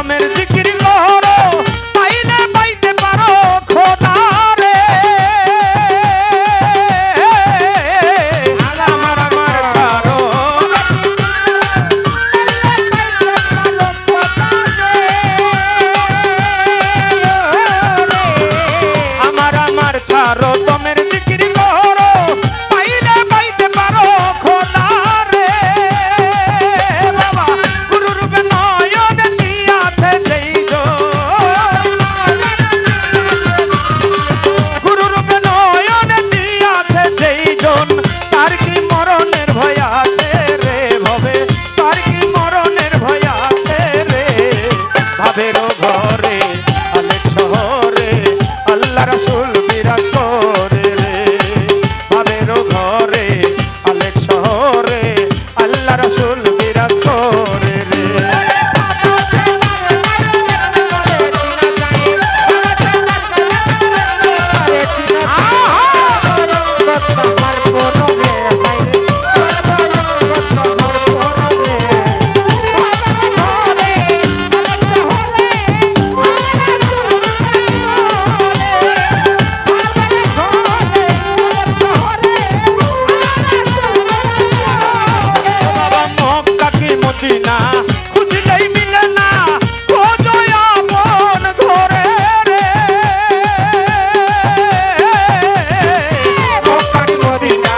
দমের জিকির করো পাইলে পাইতে পারো খোদা রে আমার ছাড়ো আমার ছাড়ো দমের জিকির করো পাইলে পাইতে পারো খোদা রে বাবা গুরু রূপে নয়ন দিয়াছে যেই গুরু রূপে নয়ন দিয়াছে যেই জন তার কি মরণের ভয় আছে রে ভবে তার কি মরণের ভয় আছে রে ভাবেরও ঘরে অনেক শহরে আল্লাহ রাসূল বিরাজ করে রে ভাবেরও ঘরে অনেক শহরে আল্লাহ রাসূল বিরাজ করে রে মদিনা খুঁজলেই মিলে না খোঁজো আপন ঘরে রে মক্কা কি মদিনা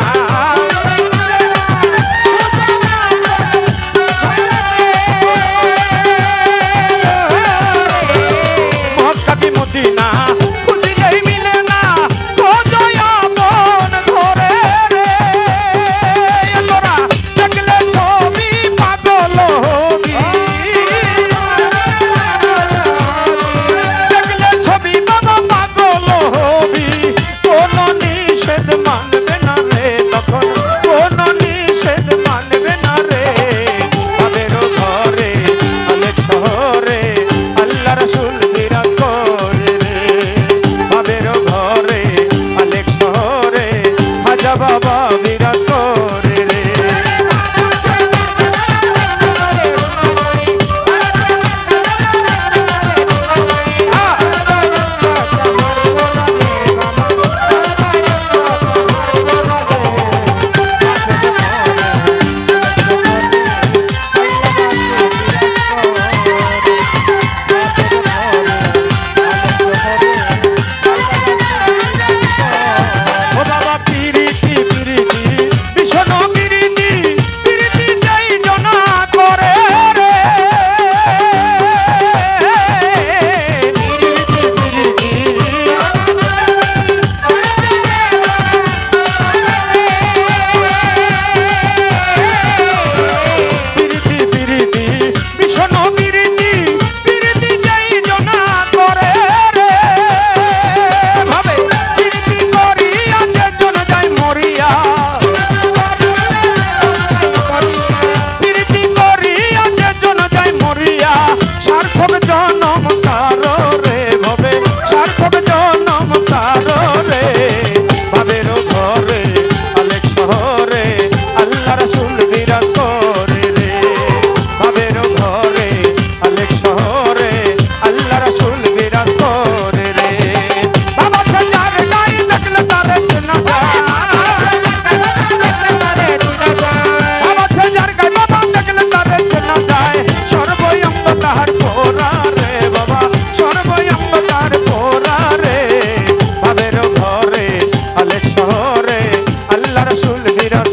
মক্কা কি মদিনা খুঁজলেই মিলে না খোঁজো আপন ঘরে রে তোরা দেখলে ছবি পাগল হবি দেখলে ছবি বাবা পাগল হবি কোন নিষেধ মানবে না রে তখন কোন নিষেধ মানবে না রে ভাবেরও ঘরে অনেক শহরে আল্লাহ রাসূল বিরাজ করে রে ভাবেরও ঘরে অনেক শহরে খাজা বাবা বিরাজ করে রে ও বাবা পিরিতি পিরিতি ভীষণ পিরিতি পিরিতি যাই জনা করে রে পিরিতি পিরিতি পিরিতি পিরিতি ভীষণ পিরিতি পিরিতি যাই জনা করে রে ভাবে পিরিতি করিয়া যে জন যায় মরিয়া পিরিতি করিয়া যে জন যায় মরিয়া সার্থক জনম কারো রে ভবে সার্থক জনম কারো রে ভাবেরও ঘরে অনেক শহরে আল্লাহ রাসূল বিরাজ করে রে ভাবেরও ঘরে অনেক শহরে আল্লাহ রাসূল বিরাজ করে রে বাবা যার গায়ে দেখলে তারে চেনা যায় বাবা যার গায়ে বাবা দেখলে তারে চেনা যায় সর্বয়ঙ্গ তাহার পোরা রে বাবা সর্বয়ঙ্গ তার পোরা রে ভাবেরও ঘরে অনেক শহরে আল্লাহ রাসূল বিরাজ